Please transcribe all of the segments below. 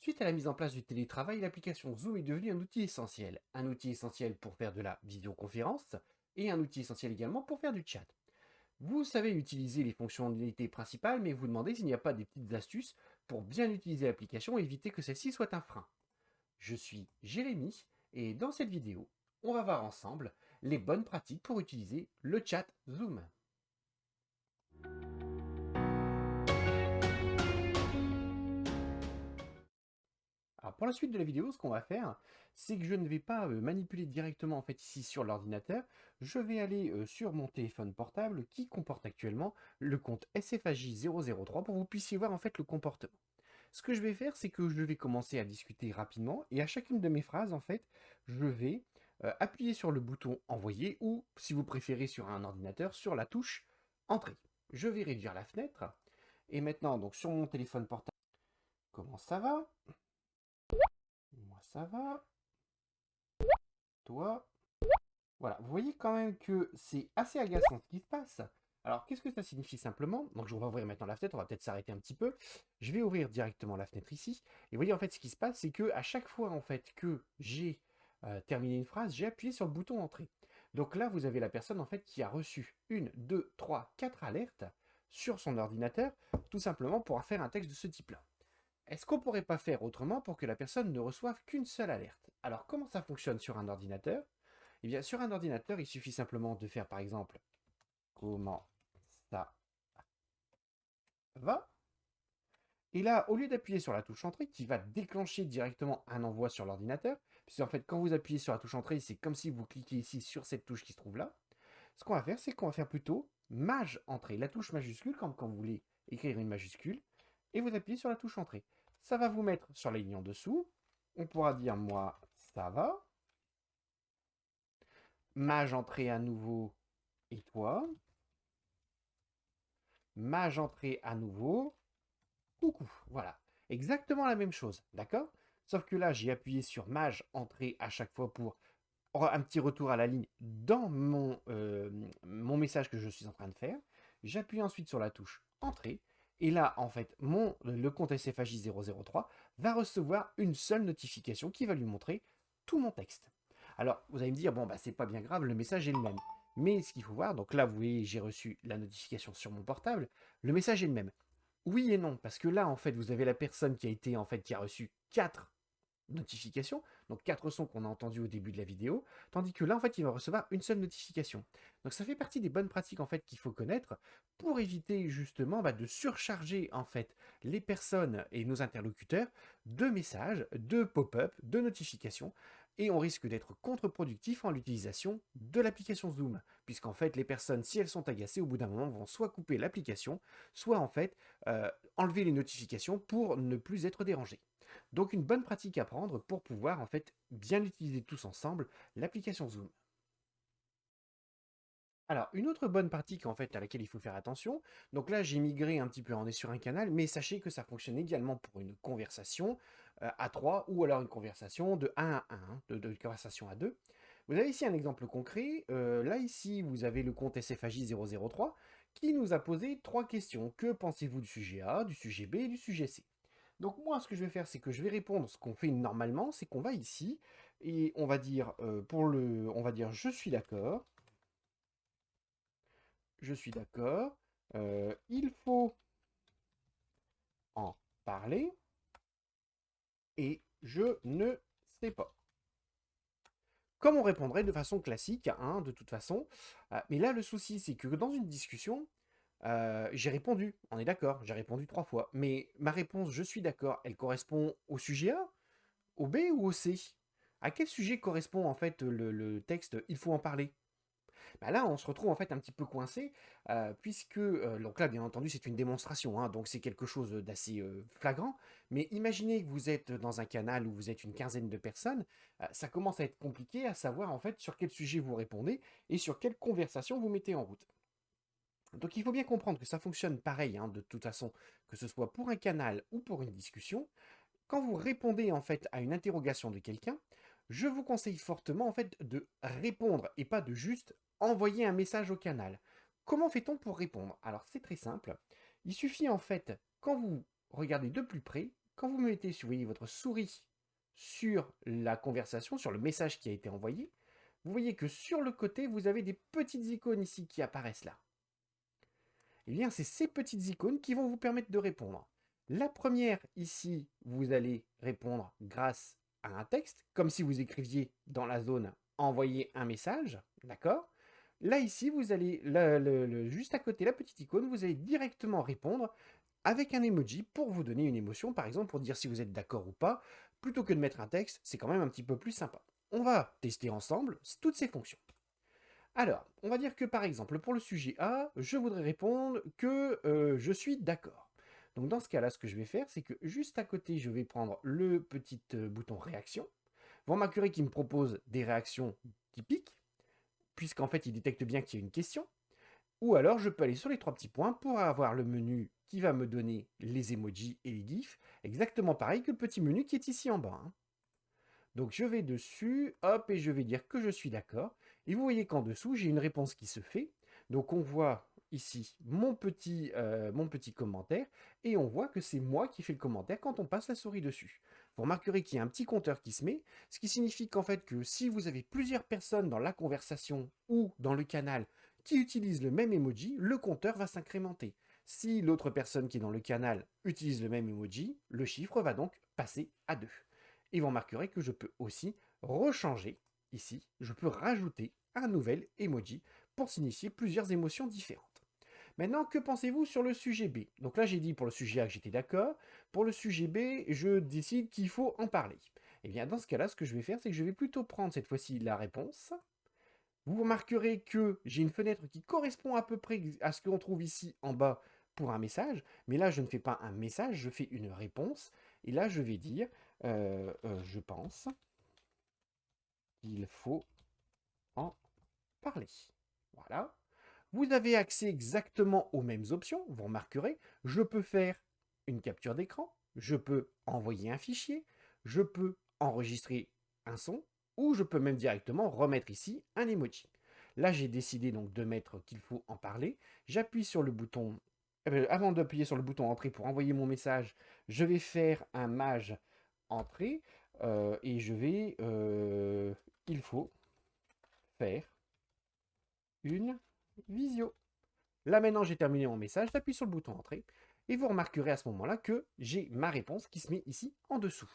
Suite à la mise en place du télétravail, l'application Zoom est devenue un outil essentiel. Un outil essentiel pour faire de la vidéoconférence et un outil essentiel également pour faire du chat. Vous savez utiliser les fonctionnalités principales, mais vous demandez s'il n'y a pas des petites astuces pour bien utiliser l'application et éviter que celle-ci soit un frein. Je suis Jérémy et dans cette vidéo, on va voir ensemble les bonnes pratiques pour utiliser le chat Zoom. Alors pour la suite de la vidéo, ce qu'on va faire, c'est que je ne vais pas manipuler directement en fait ici sur l'ordinateur. Je vais aller sur mon téléphone portable qui comporte actuellement le compte SFAJ003 pour que vous puissiez voir en fait le comportement. Ce que je vais faire, c'est que je vais commencer à discuter rapidement et à chacune de mes phrases, en fait, je vais appuyer sur le bouton envoyer ou, si vous préférez sur un ordinateur, sur la touche entrée. Je vais réduire la fenêtre et maintenant, donc sur mon téléphone portable, comment ça va? Moi ça va. Toi, voilà, vous voyez quand même que c'est assez agaçant ce qui se passe. Alors, qu'est-ce que ça signifie simplement? Donc, je vais ouvrir maintenant la fenêtre, on va peut-être s'arrêter un petit peu. Je vais ouvrir directement la fenêtre ici. Et vous voyez, en fait, ce qui se passe, c'est que à chaque fois, en fait, que j'ai terminé une phrase, j'ai appuyé sur le bouton entrée. Donc là, vous avez la personne, en fait, qui a reçu une, deux, trois, quatre alertes sur son ordinateur, tout simplement pour faire un texte de ce type-là. Est-ce qu'on pourrait pas faire autrement pour que la personne ne reçoive qu'une seule alerte? Alors, comment ça fonctionne sur un ordinateur? Eh bien, sur un ordinateur, il suffit simplement de faire par exemple comment ça va. Et là, au lieu d'appuyer sur la touche entrée, qui va déclencher directement un envoi sur l'ordinateur, puisque en fait, quand vous appuyez sur la touche entrée, c'est comme si vous cliquez ici sur cette touche qui se trouve là. Ce qu'on va faire, c'est qu'on va faire plutôt maj entrée, la touche majuscule, comme quand vous voulez écrire une majuscule, et vous appuyez sur la touche entrée. Ça va vous mettre sur la ligne en dessous. On pourra dire moi, ça va. Maj entrée à nouveau, et toi. Mage entrée à nouveau, coucou, voilà. Exactement la même chose, d'accord? Sauf que là, j'ai appuyé sur mage entrée à chaque fois pour un petit retour à la ligne dans mon message que je suis en train de faire. J'appuie ensuite sur la touche entrée. Et là, en fait, le compte SFAJ003 va recevoir une seule notification qui va lui montrer tout mon texte. Alors, vous allez me dire, bon, bah, c'est pas bien grave, le message est le même. Mais ce qu'il faut voir, donc là, vous voyez, j'ai reçu la notification sur mon portable, le message est le même. Oui et non, parce que là, en fait, vous avez la personne qui a été, en fait, qui a reçu 4 notifications, donc 4 sons qu'on a entendus au début de la vidéo, tandis que là, en fait, il va recevoir une seule notification. Donc ça fait partie des bonnes pratiques, en fait, qu'il faut connaître pour éviter, justement, de surcharger, en fait, les personnes et nos interlocuteurs de messages, de pop-up, de notifications, et on risque d'être contre-productif en l'utilisation de l'application Zoom, puisqu'en fait, les personnes, si elles sont agacées, au bout d'un moment, vont soit couper l'application, soit, en fait, enlever les notifications pour ne plus être dérangées. Donc une bonne pratique à prendre pour pouvoir en fait bien utiliser tous ensemble l'application Zoom. Alors, une autre bonne pratique en fait à laquelle il faut faire attention, donc là j'ai migré un petit peu, on est sur un canal, mais sachez que ça fonctionne également pour une conversation à 3 ou alors une conversation de 1 à 1, de conversation à 2. Vous avez ici un exemple concret, là ici vous avez le compte SFAJ003 qui nous a posé 3 questions. Que pensez-vous du sujet A, du sujet B et du sujet C? Donc moi, ce que je vais faire, c'est que je vais répondre ce qu'on fait normalement, c'est qu'on va ici et on va dire on va dire je suis d'accord, il faut en parler et je ne sais pas. Comme on répondrait de façon classique, hein, de toute façon. Mais là, le souci, c'est que dans une discussion, j'ai répondu, on est d'accord, j'ai répondu 3 fois. Mais ma réponse, je suis d'accord, elle correspond au sujet A, au B ou au C? À quel sujet correspond en fait le texte il faut en parler? Bah là, on se retrouve en fait un petit peu coincé, puisque, donc là, bien entendu, c'est une démonstration, hein, donc c'est quelque chose d'assez flagrant. Mais imaginez que vous êtes dans un canal où vous êtes une quinzaine de personnes, ça commence à être compliqué à savoir en fait sur quel sujet vous répondez et sur quelle conversation vous mettez en route. Donc il faut bien comprendre que ça fonctionne pareil, hein, de toute façon, que ce soit pour un canal ou pour une discussion. Quand vous répondez en fait à une interrogation de quelqu'un, je vous conseille fortement en fait de répondre et pas de juste envoyer un message au canal. Comment fait-on pour répondre? Alors c'est très simple. Il suffit en fait, quand vous regardez de plus près, quand vous mettez, vous voyez, votre souris sur la conversation, sur le message qui a été envoyé, vous voyez que sur le côté, vous avez des petites icônes ici qui apparaissent là. Eh bien, c'est ces petites icônes qui vont vous permettre de répondre. La première, ici, vous allez répondre grâce à un texte, comme si vous écriviez dans la zone « Envoyer un message », d'accord? Là, ici, vous allez, juste à côté, la petite icône, vous allez directement répondre avec un emoji pour vous donner une émotion, par exemple, pour dire si vous êtes d'accord ou pas. Plutôt que de mettre un texte, c'est quand même un petit peu plus sympa. On va tester ensemble toutes ces fonctions. Alors, on va dire que par exemple, pour le sujet A, je voudrais répondre que je suis d'accord. Donc dans ce cas-là, ce que je vais faire, c'est que juste à côté, je vais prendre le petit bouton réaction. Vous remarquerez qu'il me propose des réactions typiques, puisqu'en fait, il détecte bien qu'il y a une question. Ou alors, je peux aller sur les trois petits points pour avoir le menu qui va me donner les emojis et les gifs, exactement pareil que le petit menu qui est ici en bas, hein. Donc je vais dessus, hop, et je vais dire que je suis d'accord. Et vous voyez qu'en dessous, j'ai une réponse qui se fait. Donc on voit ici mon petit commentaire, et on voit que c'est moi qui fais le commentaire quand on passe la souris dessus. Vous remarquerez qu'il y a un petit compteur qui se met, ce qui signifie qu'en fait que si vous avez plusieurs personnes dans la conversation ou dans le canal qui utilisent le même emoji, le compteur va s'incrémenter. Si l'autre personne qui est dans le canal utilise le même emoji, le chiffre va donc passer à 2. Et vous remarquerez que je peux aussi rechanger ici, je peux rajouter un nouvel emoji pour signifier plusieurs émotions différentes. Maintenant, que pensez-vous sur le sujet B? Donc là, j'ai dit pour le sujet A que j'étais d'accord. Pour le sujet B, je décide qu'il faut en parler. Et bien dans ce cas-là, ce que je vais faire, c'est que je vais plutôt prendre cette fois-ci la réponse. Vous remarquerez que j'ai une fenêtre qui correspond à peu près à ce qu'on trouve ici en bas pour un message, mais là je ne fais pas un message, je fais une réponse, et là je vais dire, je pense qu'il faut en parler. Voilà. Vous avez accès exactement aux mêmes options, vous remarquerez, je peux faire une capture d'écran, je peux envoyer un fichier, je peux enregistrer un son, ou je peux même directement remettre ici un emoji. Là, j'ai décidé donc de mettre qu'il faut en parler. J'appuie sur le bouton, avant d'appuyer sur le bouton entrée pour envoyer mon message, je vais faire un mage entrée, et je vais, il faut faire une visio. Là maintenant j'ai terminé mon message, j'appuie sur le bouton entrée et vous remarquerez à ce moment-là que j'ai ma réponse qui se met ici en dessous.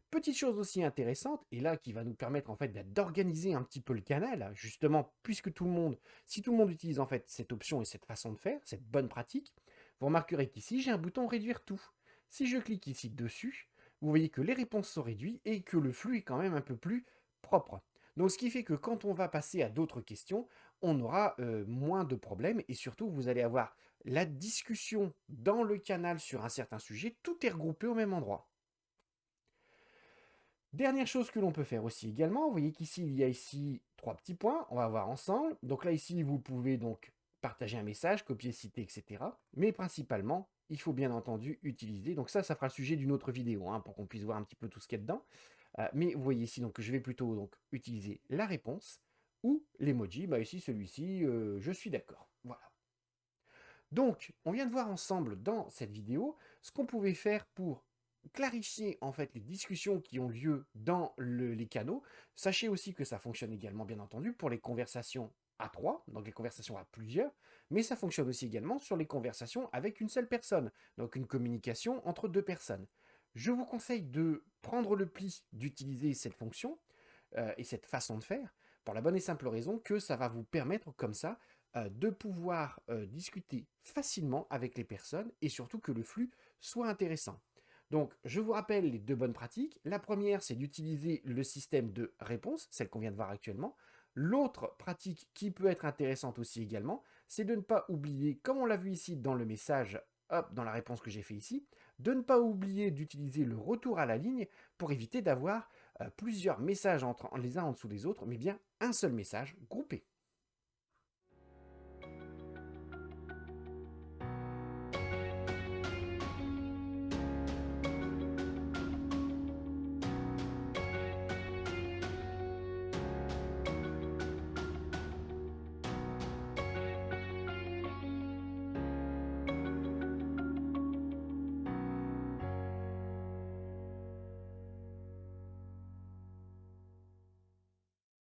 Petite chose aussi intéressante, et là qui va nous permettre en fait d'organiser un petit peu le canal, justement puisque si tout le monde utilise en fait cette option et cette façon de faire, cette bonne pratique, vous remarquerez qu'ici j'ai un bouton réduire tout. Si je clique ici dessus, vous voyez que les réponses sont réduites et que le flux est quand même un peu plus propre. Donc ce qui fait que quand on va passer à d'autres questions, on aura moins de problèmes et surtout vous allez avoir la discussion dans le canal sur un certain sujet, tout est regroupé au même endroit. Dernière chose que l'on peut faire aussi également, vous voyez qu'ici il y a ici trois petits points, on va voir ensemble. Donc là ici vous pouvez donc partager un message, copier, citer, etc. Mais principalement, il faut bien entendu utiliser, donc ça fera le sujet d'une autre vidéo, hein, pour qu'on puisse voir un petit peu tout ce qu'il y a dedans. Mais vous voyez ici donc, que je vais plutôt donc, utiliser la réponse ou l'emoji, bah ici celui-ci, je suis d'accord. Voilà. Donc, on vient de voir ensemble dans cette vidéo ce qu'on pouvait faire pour clarifier en fait les discussions qui ont lieu dans les canaux. Sachez aussi que ça fonctionne également bien entendu pour les conversations à trois, donc les conversations à plusieurs, mais ça fonctionne aussi également sur les conversations avec une seule personne, donc une communication entre deux personnes. Je vous conseille de prendre le pli d'utiliser cette fonction et cette façon de faire, pour la bonne et simple raison que ça va vous permettre comme ça de pouvoir discuter facilement avec les personnes et surtout que le flux soit intéressant. Donc, je vous rappelle les deux bonnes pratiques. La première, c'est d'utiliser le système de réponse, celle qu'on vient de voir actuellement. L'autre pratique qui peut être intéressante aussi également, c'est de ne pas oublier, comme on l'a vu ici dans le message, hop, dans la réponse que j'ai fait ici, de ne pas oublier d'utiliser le retour à la ligne pour éviter d'avoir plusieurs messages les uns en dessous des autres, mais bien un seul message groupé.